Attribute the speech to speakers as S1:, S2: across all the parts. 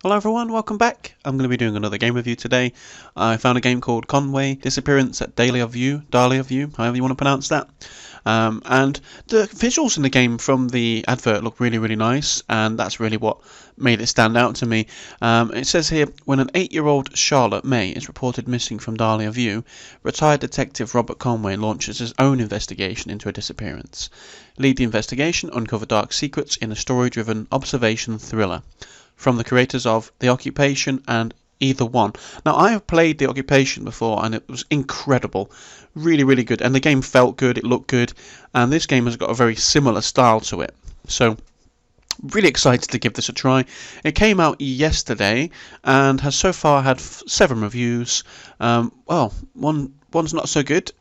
S1: Hello everyone, welcome back. I'm going to be doing another game review today. I found a game called Conway, Disappearance at Dahlia View, however you want to pronounce that. And the visuals in the game from the advert look really nice, and that's really what made it stand out to me. It says here, when an 8-year-old Charlotte May is reported missing from Dahlia View, retired detective Robert Conway launches his own investigation into a disappearance. Lead the investigation, uncover dark secrets in a story-driven observation thriller. From the creators of The Occupation and Either One. Now, I have played The Occupation before and it was incredible. Really good. And the game felt good, it looked good. And this game has got a very similar style to it. So, really excited to give this a try. It came out yesterday and has so far had 7 reviews. One's not so good,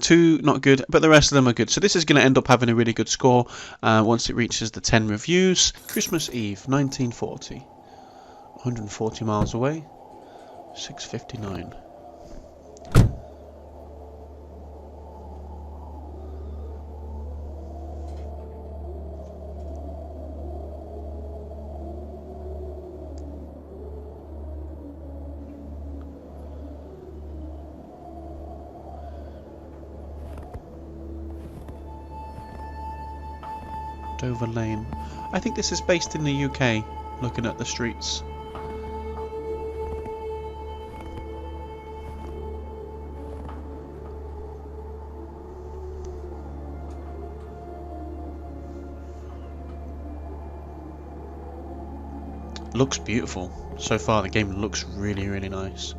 S1: 2 not good, but the rest of them are good. So this is going to end up having a really good score once it reaches the 10 reviews. Christmas Eve, 1940. 140 miles away. 6:59. Dover Lane. I think this is based in the UK, looking at the streets. Looks beautiful. So far the game looks really nice.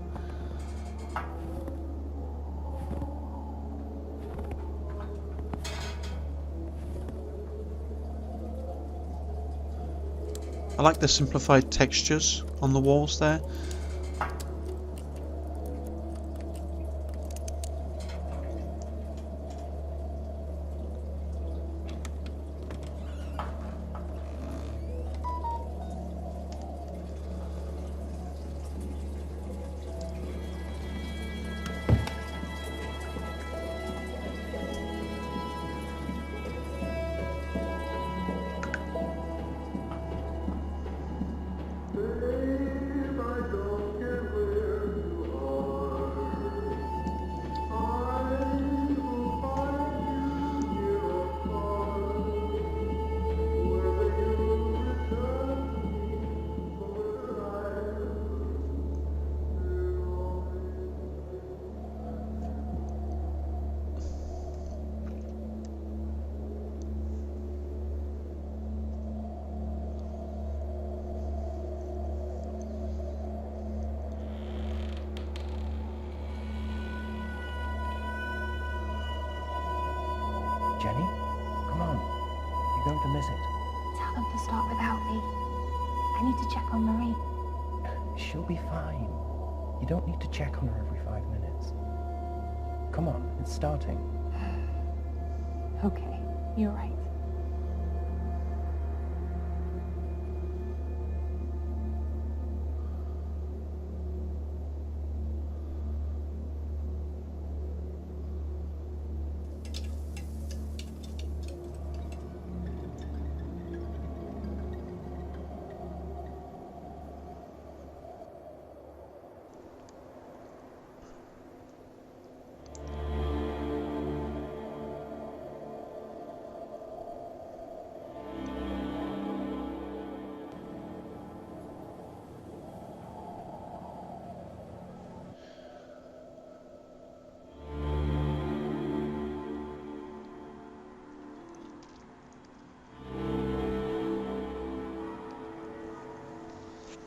S1: I like the simplified textures on the walls there.
S2: Jenny, come on. You're going to miss it.
S3: Tell them to start without me. I need to check on Marie.
S2: She'll be fine. You don't need to check on her every 5 minutes. Come on, it's starting.
S3: Okay, you're right.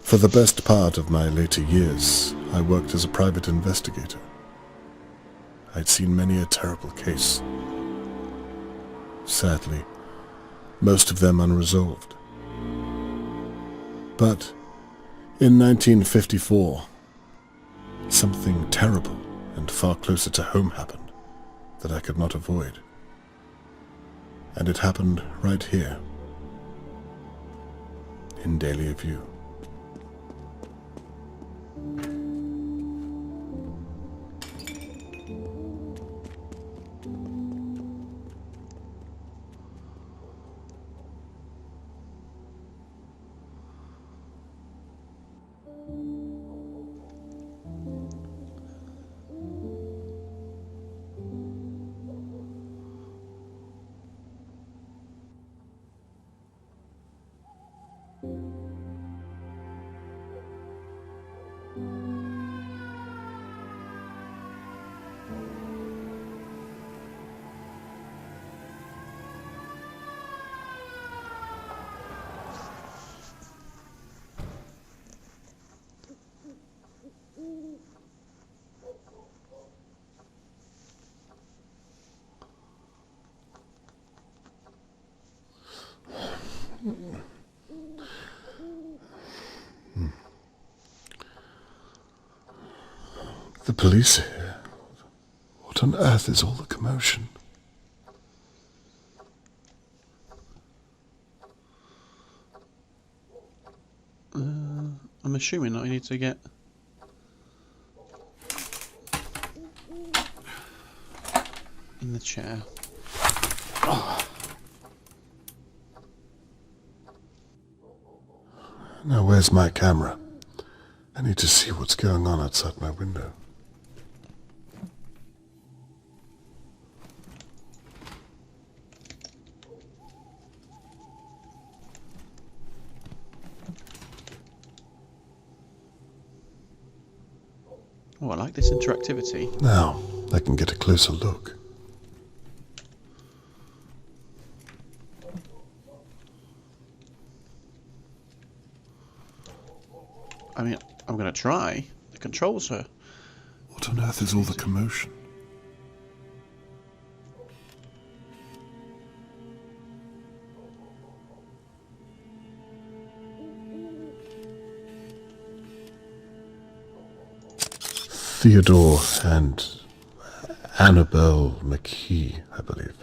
S4: For the best part of my later years, I worked as a private investigator. I'd seen many a terrible case. Sadly, most of them unresolved. But in 1954, something terrible and far closer to home happened that I could not avoid. And it happened right here, in Dahlia View. The police are here. What on earth is all the commotion?
S1: I'm assuming that I need to get... in the chair.
S4: Now where's my camera? I need to see what's going on outside my window.
S1: Oh, I like this interactivity.
S4: Now I can get a closer look.
S1: I mean, I'm going to try. The controls are...
S4: What on earth is all the commotion? Theodore and Annabelle McKee, I believe.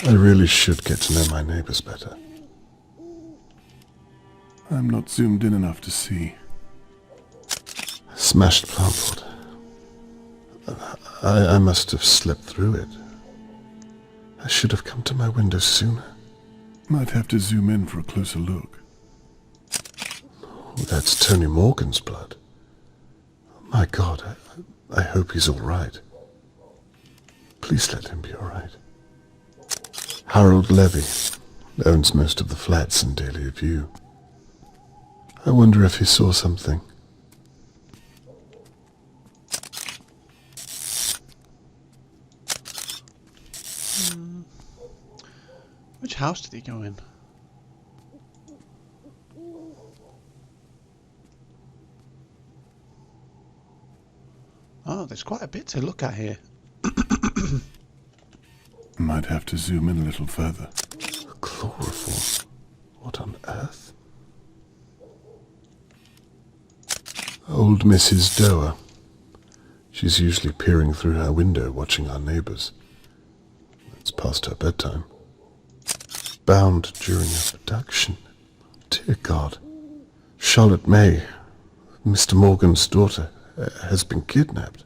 S4: I really should get to know my neighbors better. I'm not zoomed in enough to see. Smashed plant pot. I must have slipped through it. I should have come to my window sooner. Might have to zoom in for a closer look. Oh, that's Tony Morgan's blood. My God, I hope he's all right. Please let him be all right. Harold Levy owns most of the flats in Dahlia View. I wonder if he saw something.
S1: Which house did he go in? Oh, there's quite a bit to look at here.
S4: Might have to zoom in a little further. Chloroform? What on earth? Old Mrs. Doer. She's usually peering through her window watching our neighbours. It's past her bedtime. Bound during a abduction. Dear God. Charlotte May, Mr. Morgan's daughter, has been kidnapped.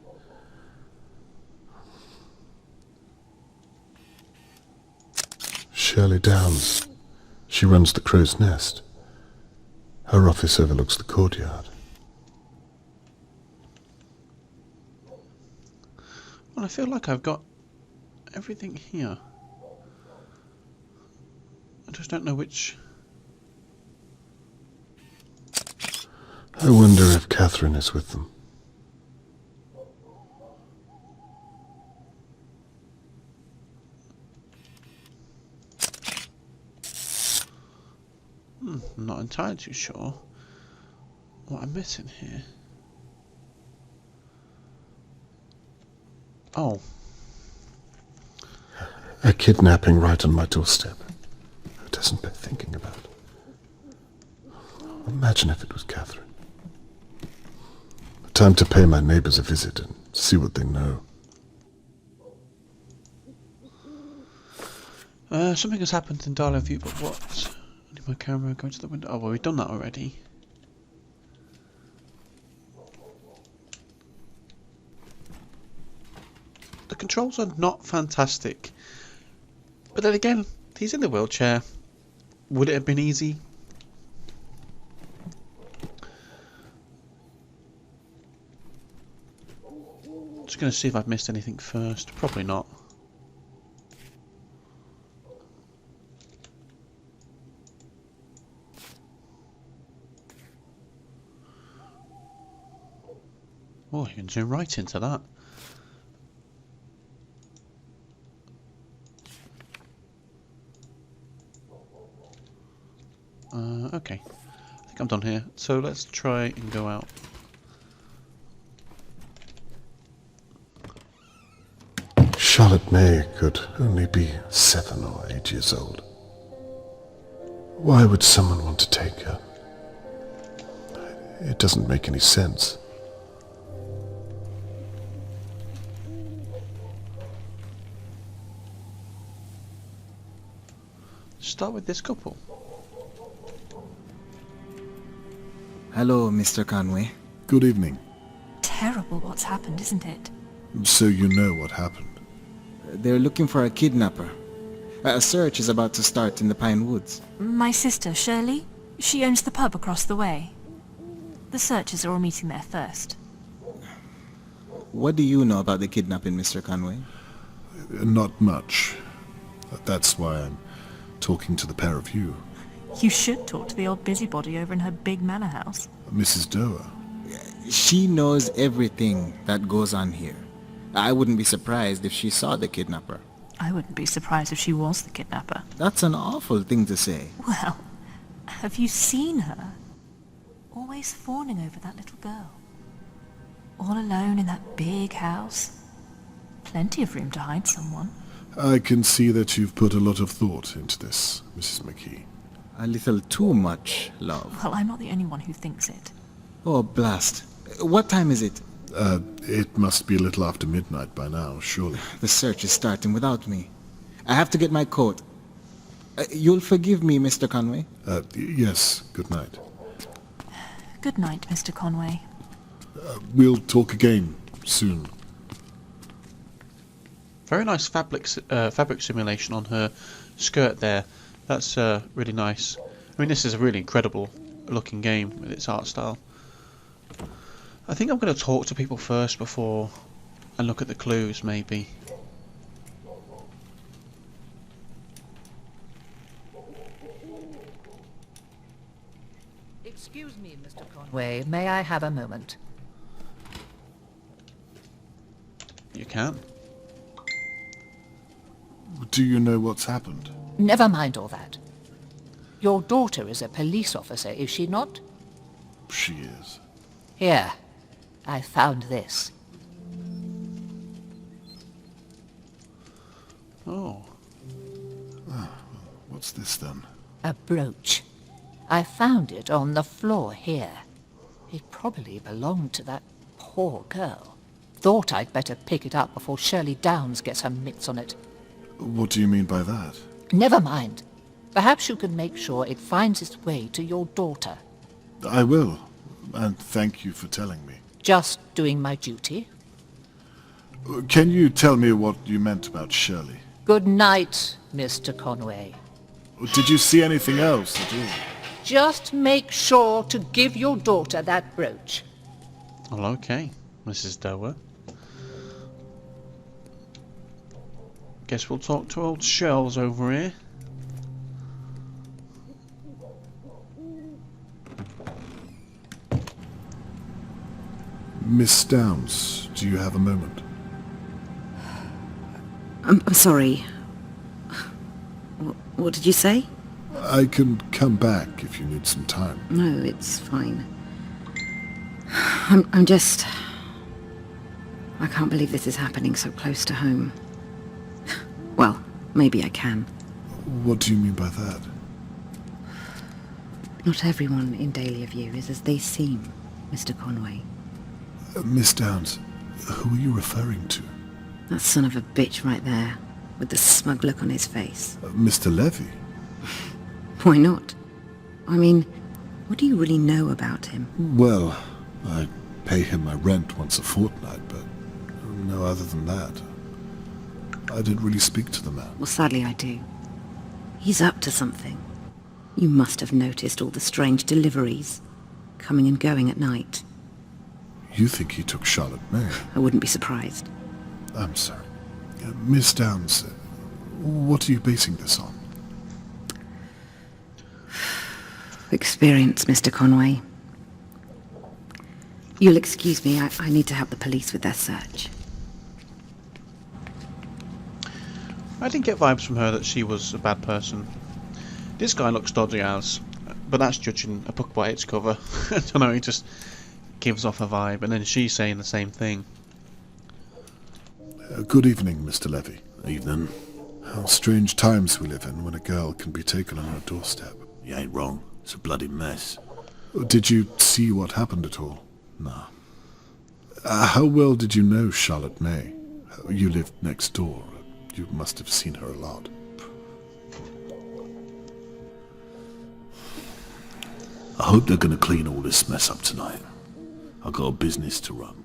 S4: Shirley Downs. She runs the Crow's Nest. Her office overlooks the courtyard.
S1: Well, I feel like I've got everything here. I just don't know which...
S4: I wonder if Catherine is with them.
S1: I'm not entirely too sure what I'm missing here. Oh.
S4: A kidnapping right on my doorstep. It doesn't bear thinking about. Imagine if it was Catherine. Time to pay my neighbours a visit and see what they know.
S1: Something has happened in Dahlia View, but what? I need my camera going to the window. Oh, well, we've done that already. The controls are not fantastic. But then again, he's in the wheelchair. Would it have been easy? Just going to see if I've missed anything first. Probably not. Oh, you can zoom right into that. Okay. I think I'm done here. So let's try and go out.
S4: Charlotte May could only be 7 or 8 years old. Why would someone want to take her? It doesn't make any sense.
S1: start with this couple.
S5: Hello, Mr. Conway.
S4: Good evening.
S3: Terrible what's happened, isn't it?
S4: So you know what happened?
S5: They're looking for a kidnapper. A search is about to start in the Pine Woods.
S3: My sister, Shirley, she owns the pub across the way. The searchers are all meeting there first.
S5: What do you know about the kidnapping, Mr. Conway?
S4: Not much. That's why I'm talking to the pair of you.
S3: You should talk to the old busybody over in her big manor house.
S4: Mrs. Doer.
S5: She knows everything that goes on here. I wouldn't be surprised if she saw the kidnapper.
S3: I wouldn't be surprised if she was the kidnapper.
S5: That's an awful thing to say.
S3: Well, have you seen her? Always fawning over that little girl. All alone in that big house. Plenty of room to hide someone.
S4: I can see that you've put a lot of thought into this, Mrs. McKee.
S5: A little too much, love.
S3: Well, I'm not the only one who thinks it.
S5: Oh, blast. What time is it?
S4: It must be a little after midnight by now, surely.
S5: The search is starting without me. I have to get my coat. You'll forgive me, Mr. Conway?
S4: Yes, good night.
S3: Good night, Mr. Conway.
S4: We'll talk again soon.
S1: Very nice fabric simulation on her skirt there. That's really nice. I mean, this is a really incredible looking game with its art style. I think I'm going to talk to people first before and look at the clues, maybe.
S6: Excuse me, Mr. Conway. May I have a moment?
S1: You can.
S4: Do you know what's happened?
S6: Never mind all that. Your daughter is a police officer, is she not?
S4: She is.
S6: Here, I found this.
S1: Oh.
S4: What's this then?
S6: A brooch. I found it on the floor here. It probably belonged to that poor girl. Thought I'd better pick it up before Shirley Downs gets her mitts on it.
S4: What do you mean by that?
S6: Never mind. Perhaps you can make sure it finds its way to your daughter.
S4: I will, and thank you for telling me.
S6: Just doing my duty.
S4: Can you tell me what you meant about Shirley?
S6: Good night, Mr. Conway.
S4: Did you see anything else at all?
S6: Just make sure to give your daughter that brooch.
S1: Well, okay, Mrs. Dower. Guess we'll talk to old Shells over here.
S4: Miss Downs, do you have a moment?
S7: I'm sorry. What did you say?
S4: I can come back if you need some time.
S7: No, it's fine. I'm just... I can't believe this is happening so close to home. Well, maybe I can.
S4: What do you mean by that?
S7: Not everyone in Dahlia View is as they seem, Mr. Conway.
S4: Miss Downs, who are you referring to?
S7: That son of a bitch right there, with the smug look on his face.
S4: Mr. Levy?
S7: Why not? I mean, what do you really know about him?
S4: Well, I pay him my rent once a fortnight, but no other than that. I didn't really speak to the man.
S7: Well, sadly I do. He's up to something. You must have noticed all the strange deliveries, coming and going at night.
S4: You think he took Charlotte May?
S7: I wouldn't be surprised.
S4: I'm sorry. Miss Downs, what are you basing this on?
S7: Experience, Mr. Conway. You'll excuse me, I need to help the police with their search.
S1: I didn't get vibes from her that she was a bad person. This guy looks dodgy as, but that's judging a book by its cover. I don't know, he just gives off a vibe, and then she's saying the same thing.
S4: Good evening, Mr. Levy. Evening. How strange times we live in when a girl can be taken on her doorstep.
S8: You ain't wrong. It's a bloody mess.
S4: Did you see what happened at all?
S8: No.
S4: How well did you know Charlotte May? You lived next door. You must have seen her a lot.
S8: I hope they're gonna clean all this mess up tonight. I've got a business to run.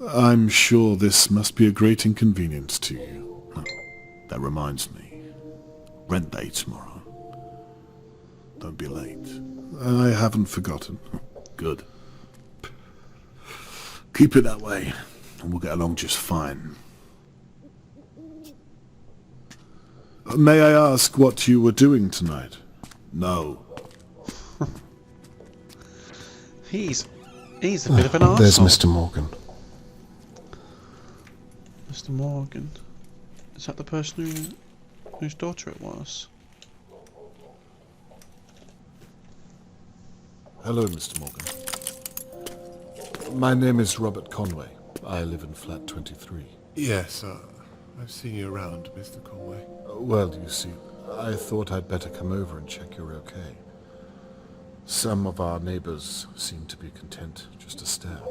S4: I'm sure this must be a great inconvenience to you.
S8: That reminds me. Rent day tomorrow. Don't be late.
S4: I haven't forgotten.
S8: Good. Keep it that way, and we'll get along just fine.
S4: May I ask what you were doing tonight?
S8: No.
S1: He's a bit of an arsehole.
S4: There's Mr. Morgan.
S1: Mr. Morgan. Is that the person whose daughter it was?
S4: Hello, Mr. Morgan. My name is Robert Conway. I live in flat 23.
S9: Yes, I've seen you around, Mr. Conway.
S4: Well, you see, I thought I'd better come over and check you're okay. Some of our neighbors seem to be content just to stare.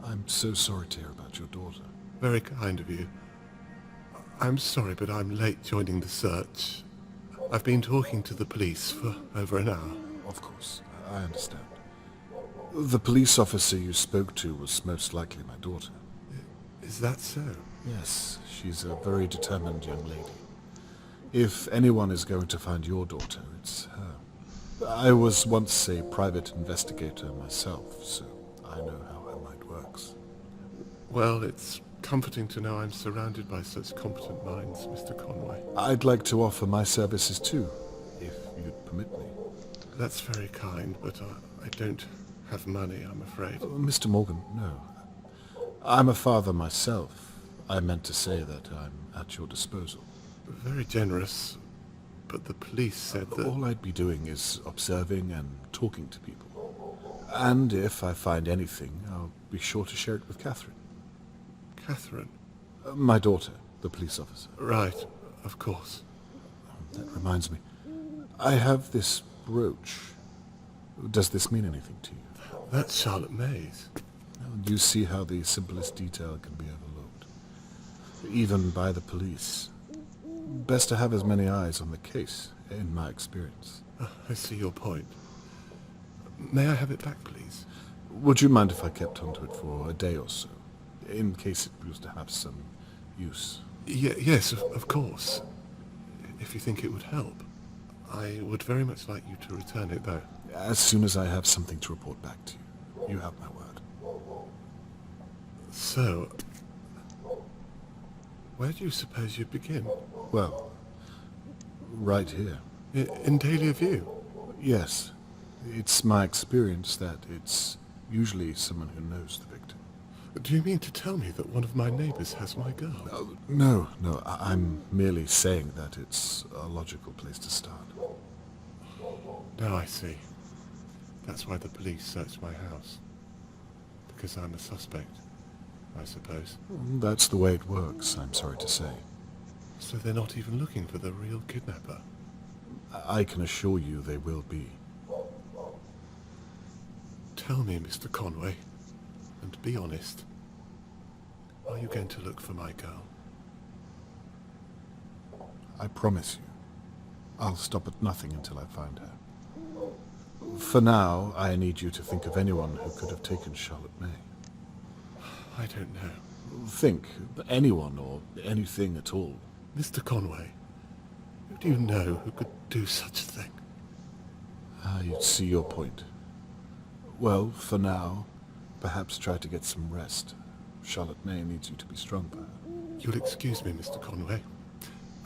S4: I'm so sorry to hear about your daughter.
S9: Very kind of you. I'm sorry, but I'm late joining the search. I've been talking to the police for over an hour.
S4: Of course, I understand. The police officer you spoke to was most likely my daughter.
S9: Is that so?
S4: Yes, she's a very determined young lady. If anyone is going to find your daughter, it's her. I was once a private investigator myself, so I know how her mind works.
S9: Well, it's comforting to know I'm surrounded by such competent minds, Mr. Conway.
S4: I'd like to offer my services too, if you'd permit me.
S9: That's very kind, but I don't have money, I'm afraid.
S4: Mr. Morgan, no. I'm a father myself. I meant to say that I'm at your disposal.
S9: Very generous, but the police said that...
S4: All I'd be doing is observing and talking to people. And if I find anything, I'll be sure to share it with Catherine.
S9: Catherine?
S4: My daughter, the police officer.
S9: Right, of course.
S4: That reminds me. I have this brooch. Does this mean anything to you?
S9: That's Charlotte May's.
S4: You see how the simplest detail can be overlooked, even by the police. Best to have as many eyes on the case, in my experience.
S9: I see your point. May I have it back, please?
S4: Would you mind if I kept onto it for a day or so, in case it was to have some use?
S9: Yes, of course. If you think it would help. I would very much like you to return it, though.
S4: As soon as I have something to report back to you. You have my word.
S9: So, where do you suppose you'd begin?
S4: Well, right here.
S9: In Dahlia View?
S4: Yes. It's my experience that it's usually someone who knows the victim.
S9: Do you mean to tell me that one of my neighbors has my girl?
S4: No. I'm merely saying that it's a logical place to start.
S9: Now I see. That's why the police searched my house. Because I'm a suspect, I suppose.
S4: That's the way it works, I'm sorry to say.
S9: So they're not even looking for the real kidnapper?
S4: I can assure you they will be.
S9: Tell me, Mr. Conway, and be honest. Are you going to look for my girl?
S4: I promise you. I'll stop at nothing until I find her. For now, I need you to think of anyone who could have taken Charlotte May.
S9: I don't know.
S4: Think. Anyone or anything at all.
S9: Mr. Conway, who do you know who could do such a thing?
S4: I see your point. Well, for now, perhaps try to get some rest. Charlotte May needs you to be strong for her.
S9: You'll excuse me, Mr. Conway.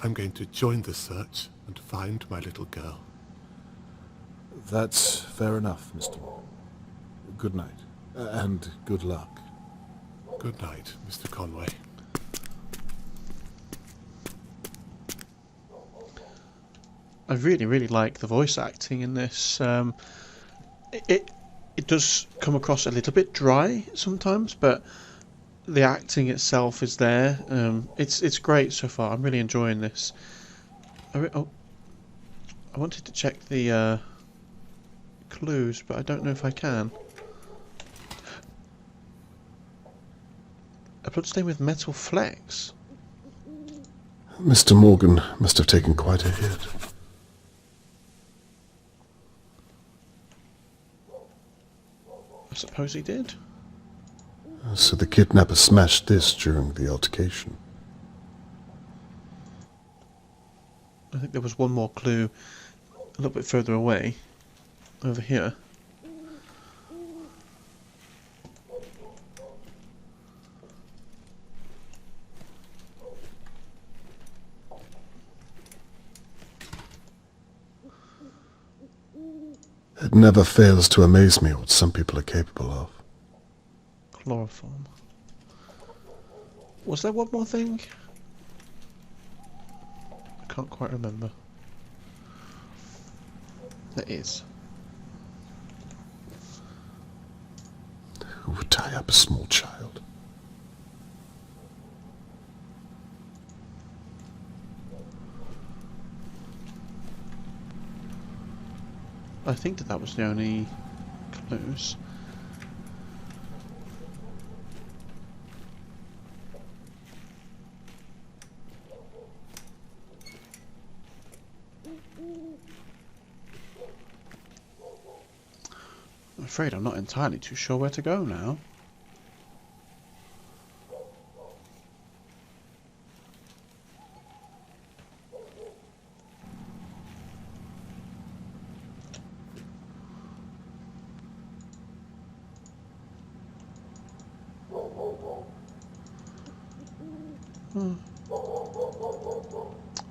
S9: I'm going to join the search and find my little girl.
S4: That's fair enough, Mr. Moore. Good night, and good luck.
S9: Good night, Mr. Conway.
S1: I really like the voice acting in this. It does come across a little bit dry sometimes, but the acting itself is there. It's great so far. I'm really enjoying this. I wanted to check the clues, but I don't know if I can. A bloodstain with metal flecks.
S4: Mr. Morgan must have taken quite a hit.
S1: I suppose he did.
S4: So the kidnapper smashed this during the altercation.
S1: I think there was one more clue a little bit further away, over here.
S4: It never fails to amaze me what some people are capable of.
S1: Chloroform. Was there one more thing? I can't quite remember. There is.
S4: Who would tie up a small child?
S1: I think that was the only clues. I'm afraid I'm not entirely too sure where to go now.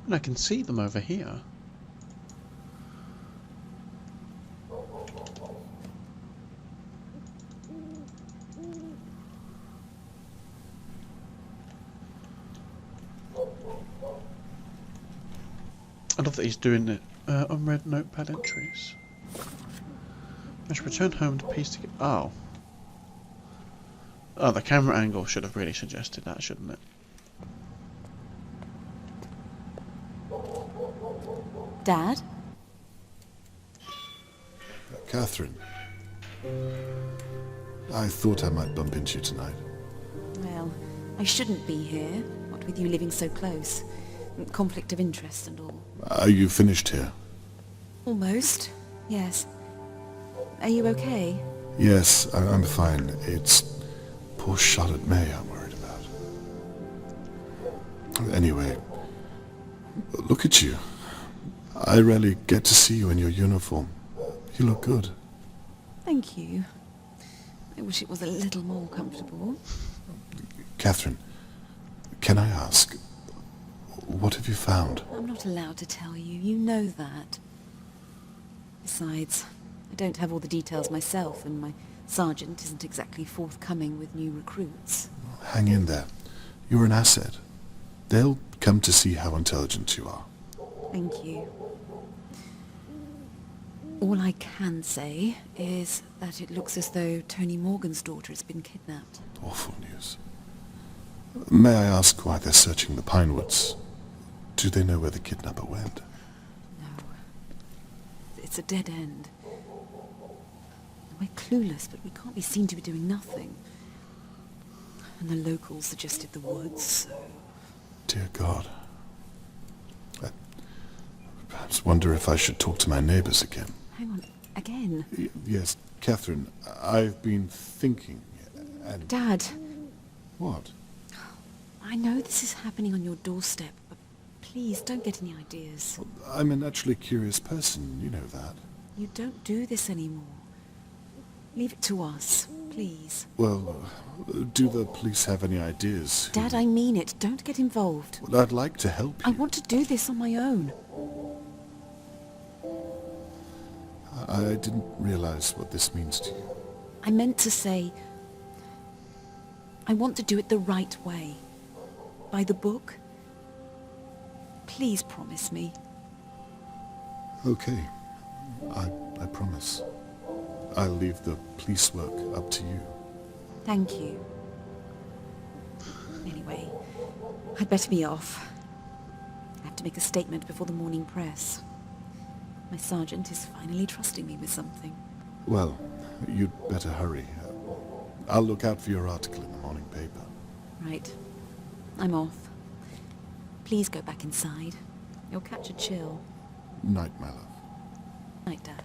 S1: And I can see them over here. I love that he's doing it on red notepad entries. I should return home to piece together. Oh. Oh, the camera angle should have really suggested that, shouldn't it?
S3: Dad?
S4: Catherine, I thought I might bump into you tonight.
S7: Well, I shouldn't be here, what with you living so close. Conflict of interest and all.
S4: Are you finished here?
S7: Almost, yes. Are you okay?
S4: Yes, I'm fine. It's poor Charlotte May I'm worried about. Anyway, look at you. I rarely get to see you in your uniform. You look good.
S7: Thank you. I wish it was a little more comfortable.
S4: Catherine, can I ask, what have you found?
S7: I'm not allowed to tell you. You know that. Besides, I don't have all the details myself, and my sergeant isn't exactly forthcoming with new recruits.
S4: Hang in there. You're an asset. They'll come to see how intelligent you are.
S7: Thank you. All I can say is that it looks as though Tony Morgan's daughter has been kidnapped.
S4: Awful news. May I ask why they're searching the Pinewoods? Do they know where the kidnapper went?
S7: No. It's a dead end. We're clueless, but we can't be seen to be doing nothing. And the locals suggested the woods, so...
S4: Dear God. I perhaps wonder if I should talk to my neighbors again.
S7: Hang on, again?
S4: Yes, Catherine, I've been thinking, and...
S7: Dad!
S4: What?
S7: I know this is happening on your doorstep, but please don't get any ideas.
S4: I'm a naturally curious person, you know that.
S7: You don't do this anymore. Leave it to us, please.
S4: Well, do the police have any ideas?
S7: Dad, I mean it. Don't get involved.
S4: Well, I'd like to help you.
S7: I want to do this on my own.
S4: I didn't realize what this means to you.
S7: I meant to say... I want to do it the right way. By the book. Please promise me.
S4: Okay. I promise. I'll leave the police work up to you.
S7: Thank you. Anyway, I'd better be off. I have to make a statement before the morning press. My sergeant is finally trusting me with something.
S4: Well, you'd better hurry. I'll look out for your article in the morning paper.
S7: Right. I'm off. Please go back inside. You'll catch a chill.
S4: Night, my love.
S7: Night, Dad.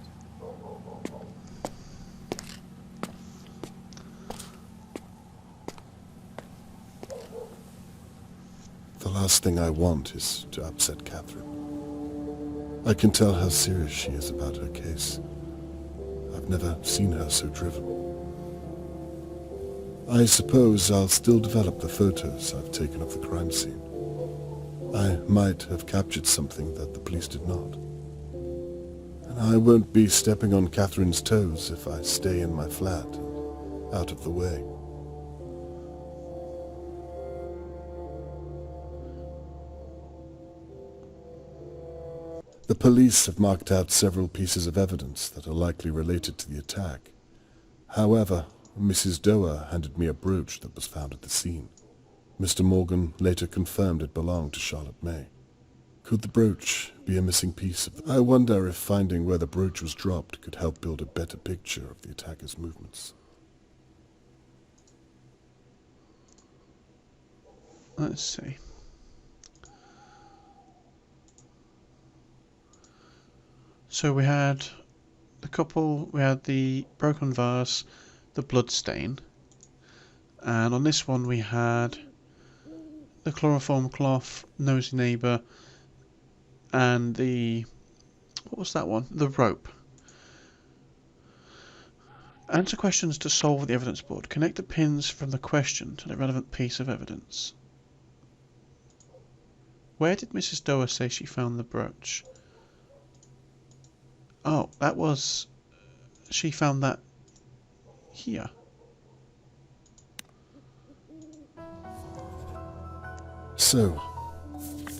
S4: last thing I want is to upset Catherine. I can tell how serious she is about her case. I've never seen her so driven. I suppose I'll still develop the photos I've taken of the crime scene. I might have captured something that the police did not. And I won't be stepping on Catherine's toes if I stay in my flat and out of the way. The police have marked out several pieces of evidence that are likely related to the attack. However, Mrs. Doer handed me a brooch that was found at the scene. Mr. Morgan later confirmed it belonged to Charlotte May. Could the brooch be a missing piece of the... I wonder if finding where the brooch was dropped could help build a better picture of the attacker's movements.
S1: Let's see. So we had the couple, we had the broken vase, the blood stain, and on this one we had the chloroform cloth, nosy neighbour, and the, what was that one? The rope. Answer questions to solve the evidence board. Connect the pins from the question to the relevant piece of evidence. Where did Mrs. Doer say she found the brooch? Oh, that was... she found that here.
S4: So,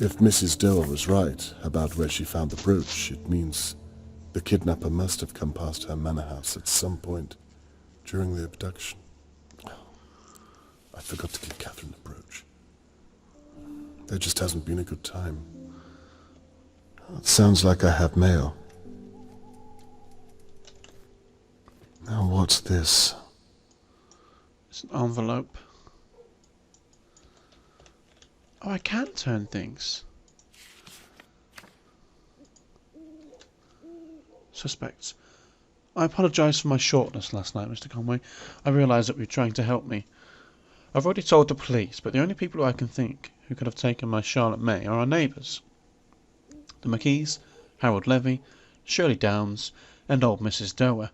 S4: if Mrs. Doer was right about where she found the brooch, it means the kidnapper must have come past her manor house at some point during the abduction. I forgot to give Catherine the brooch. There just hasn't been a good time. It sounds like I have mail. Now what's this?
S1: It's an envelope. Oh, I can turn things. Suspects. I apologise for my shortness last night, Mr. Conway. I realise that you were trying to help me. I've already told the police, but the only people I can think who could have taken my Charlotte May are our neighbours. The McKees, Harold Levy, Shirley Downs, and old Mrs. Doer.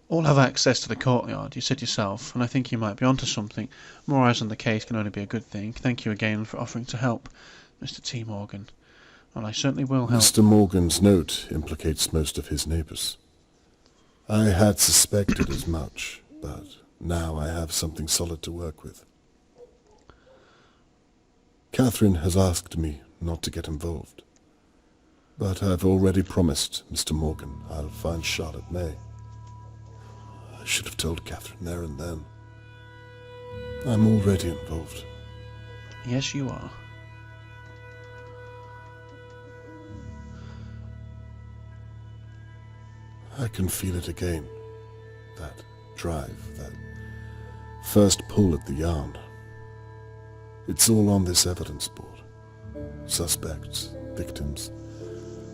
S1: All have access to the courtyard, you said yourself, and I think you might be onto something. More eyes on the case can only be a good thing. Thank you again for offering to help, Mr. T. Morgan. Well, I certainly will help.
S4: Mr. Morgan's note implicates most of his neighbours. I had suspected as much, but now I have something solid to work with. Catherine has asked me not to get involved, but I've already promised Mr. Morgan I'll find Charlotte May. I should have told Catherine there and then. I'm already involved.
S1: Yes, you are.
S4: I can feel it again. That drive, that first pull at the yarn. It's all on this evidence board. Suspects, victims,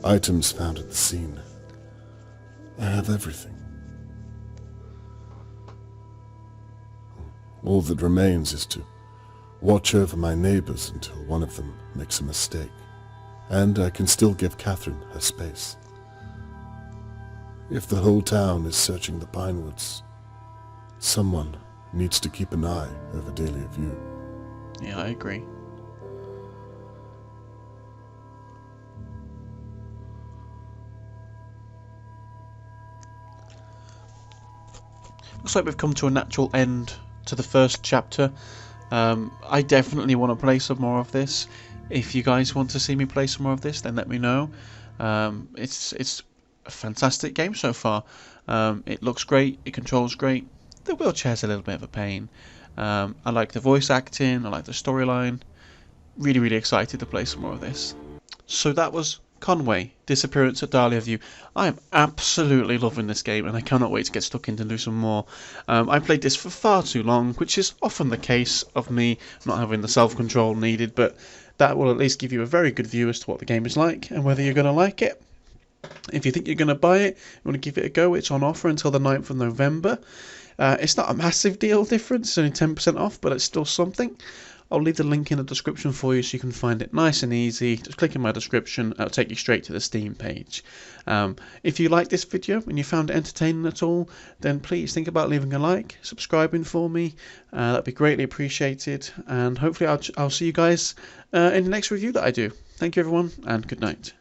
S4: items found at the scene. I have everything. All that remains is to watch over my neighbours until one of them makes a mistake. And I can still give Catherine her space. If the whole town is searching the Pinewoods, someone needs to keep an eye over Dahlia View.
S1: Yeah, I agree. Looks like we've come to a natural end to the first chapter. I definitely want to play some more of this. If you guys want to see me play some more of this, then let me know. It's a fantastic game so far. It looks great, it controls great. The wheelchair's a little bit of a pain. I like the voice acting, I like the storyline. Really, really excited to play some more of this. So that was Conway, Disappearance at Dahlia View. I am absolutely loving this game and I cannot wait to get stuck in and do some more. I played this for far too long, which is often the case of me not having the self-control needed, but that will at least give you a very good view as to what the game is like and whether you're going to like it. If you think you're going to buy it, you want to give it a go, it's on offer until the 9th of November. It's not a massive deal difference, it's only 10% off, but it's still something. I'll leave the link in the description for you so you can find it nice and easy. Just click in my description, it'll take you straight to the Steam page. If you liked this video and you found it entertaining at all, then please think about leaving a like, subscribing for me. That'd be greatly appreciated, and hopefully I'll see you guys in the next review that I do. Thank you everyone, and good night.